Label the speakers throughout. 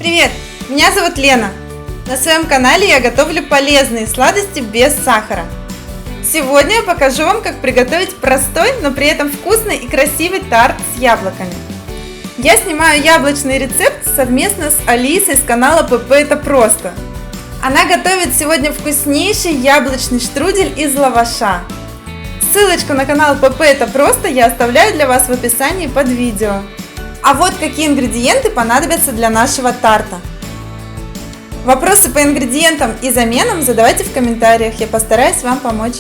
Speaker 1: Привет! Меня зовут Лена. На своем канале я готовлю полезные сладости без сахара. Сегодня я покажу вам, как приготовить простой, но при этом вкусный и красивый тарт с яблоками. Я снимаю яблочный рецепт совместно с Алисой с канала ПП Это Просто. Она готовит сегодня вкуснейший яблочный штрудель из лаваша. Ссылочку на канал ПП Это Просто я оставляю для вас в описании под видео. А вот какие ингредиенты понадобятся для нашего тарта. Вопросы по ингредиентам и заменам задавайте в комментариях, я постараюсь вам помочь.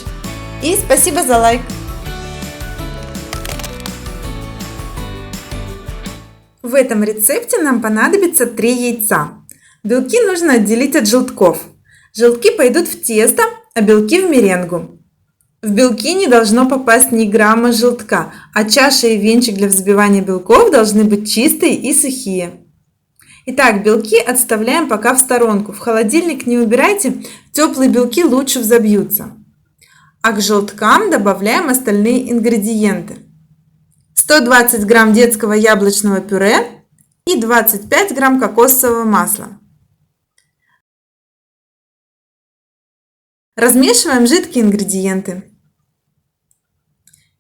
Speaker 1: И спасибо за лайк. В этом рецепте нам понадобится 3 яйца. Белки нужно отделить от желтков. Желтки пойдут в тесто, а белки в меренгу. В белки не должно попасть ни грамма желтка, а чаша и венчик для взбивания белков должны быть чистые и сухие. Итак, белки отставляем пока в сторонку. В холодильник не убирайте, теплые белки лучше взобьются. А к желткам добавляем остальные ингредиенты. 120 грамм детского яблочного пюре и 25 грамм кокосового масла. Размешиваем жидкие ингредиенты.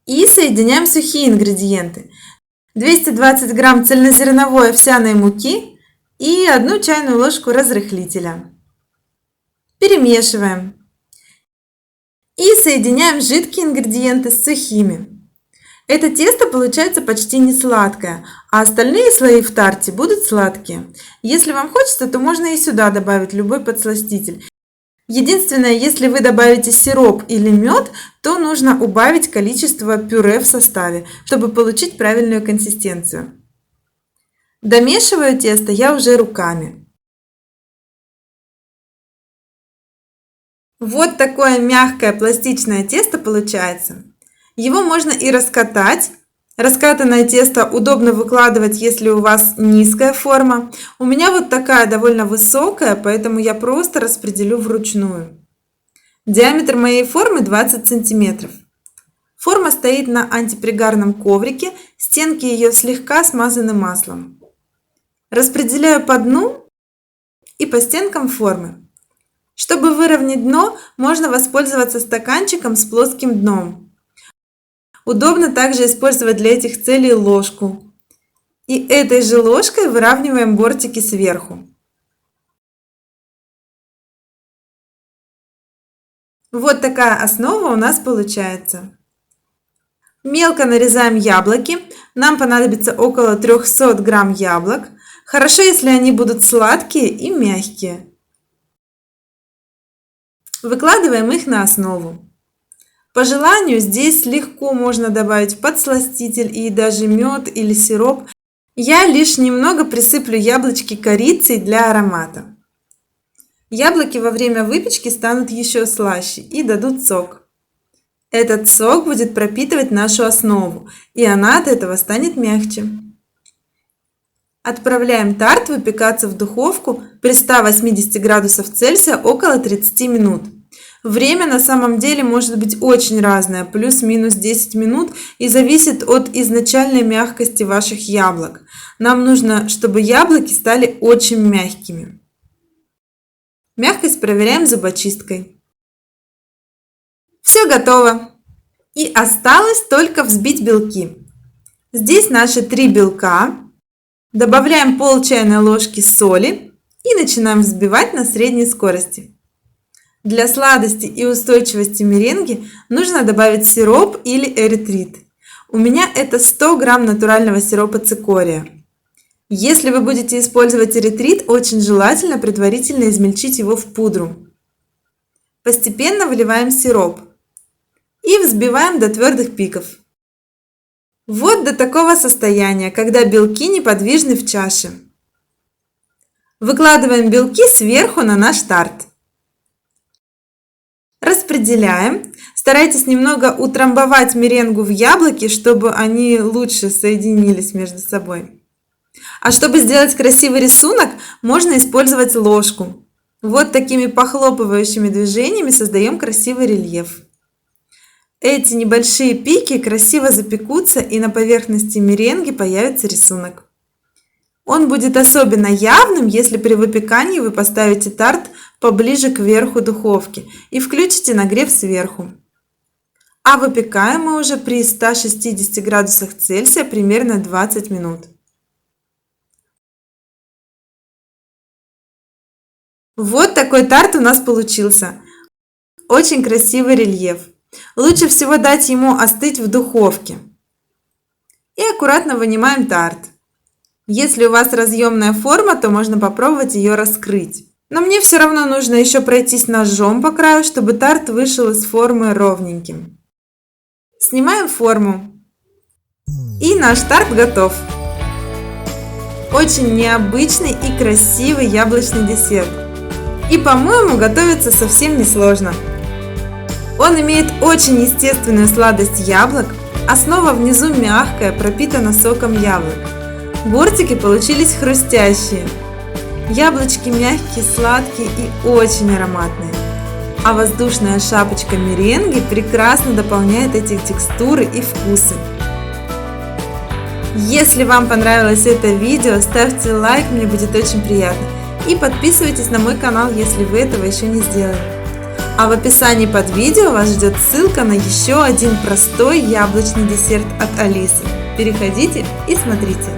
Speaker 1: И соединяем сухие ингредиенты. 220 грамм цельнозерновой овсяной муки и 1 чайную ложку разрыхлителя. Перемешиваем. И соединяем жидкие ингредиенты с сухими. Это тесто получается почти не сладкое, а остальные слои в тарте будут сладкие. Если вам хочется, то можно и сюда добавить любой подсластитель. Единственное, если вы добавите сироп или мед, то нужно убавить количество пюре в составе, чтобы получить правильную консистенцию. Домешиваю тесто я уже руками. Вот такое мягкое пластичное тесто получается. Его можно и раскатать. Раскатанное тесто удобно выкладывать, если у вас низкая форма. У меня вот такая довольно высокая, поэтому я просто распределю вручную. Диаметр моей формы 20 сантиметров. Форма стоит на антипригарном коврике, стенки ее слегка смазаны маслом. Распределяю по дну и по стенкам формы. Чтобы выровнять дно, можно воспользоваться стаканчиком с плоским дном. Удобно также использовать для этих целей ложку. И этой же ложкой выравниваем бортики сверху. Вот такая основа у нас получается. Мелко нарезаем яблоки. Нам понадобится около 300 грамм яблок. Хорошо, если они будут сладкие и мягкие. Выкладываем их на основу. По желанию здесь легко можно добавить подсластитель и даже мед или сироп. Я лишь немного присыплю яблочки корицей для аромата. Яблоки во время выпечки станут еще слаще и дадут сок. Этот сок будет пропитывать нашу основу, и она от этого станет мягче. Отправляем тарт выпекаться в духовку при 180 градусов Цельсия около 30 минут. Время на самом деле может быть очень разное, плюс-минус 10 минут, и зависит от изначальной мягкости ваших яблок. Нам нужно, чтобы яблоки стали очень мягкими. Мягкость проверяем зубочисткой. Все готово. И осталось только взбить белки. Здесь наши 3 белка. Добавляем пол чайной ложки соли и начинаем взбивать на средней скорости. Для сладости и устойчивости меренги нужно добавить сироп или эритрит. У меня это 100 грамм натурального сиропа цикория. Если вы будете использовать эритрит, очень желательно предварительно измельчить его в пудру. Постепенно выливаем сироп и взбиваем до твердых пиков. Вот до такого состояния, когда белки неподвижны в чаше. Выкладываем белки сверху на наш тарт. Распределяем. Старайтесь немного утрамбовать меренгу в яблоке, чтобы они лучше соединились между собой. А чтобы сделать красивый рисунок, можно использовать ложку. Вот такими похлопывающими движениями создаем красивый рельеф. Эти небольшие пики красиво запекутся, и на поверхности меренги появится рисунок. Он будет особенно явным, если при выпекании вы поставите тарт поближе к верху духовки и включите нагрев сверху. А выпекаем мы уже при 160 градусах Цельсия примерно 20 минут. Вот такой тарт у нас получился. Очень красивый рельеф. Лучше всего дать ему остыть в духовке. И аккуратно вынимаем тарт. Если у вас разъемная форма, то можно попробовать ее раскрыть. Но мне все равно нужно еще пройтись ножом по краю, чтобы тарт вышел из формы ровненьким. Снимаем форму. И наш тарт готов. Очень необычный и красивый яблочный десерт. И, по-моему, готовится совсем несложно. Он имеет очень естественную сладость яблок, основа внизу мягкая, пропитана соком яблок. Бортики получились хрустящие. Яблочки мягкие, сладкие и очень ароматные. А воздушная шапочка меренги прекрасно дополняет эти текстуры и вкусы. Если вам понравилось это видео, ставьте лайк, мне будет очень приятно. И подписывайтесь на мой канал, если вы этого еще не сделали. А в описании под видео вас ждет ссылка на еще один простой яблочный десерт от Алисы. Переходите и смотрите.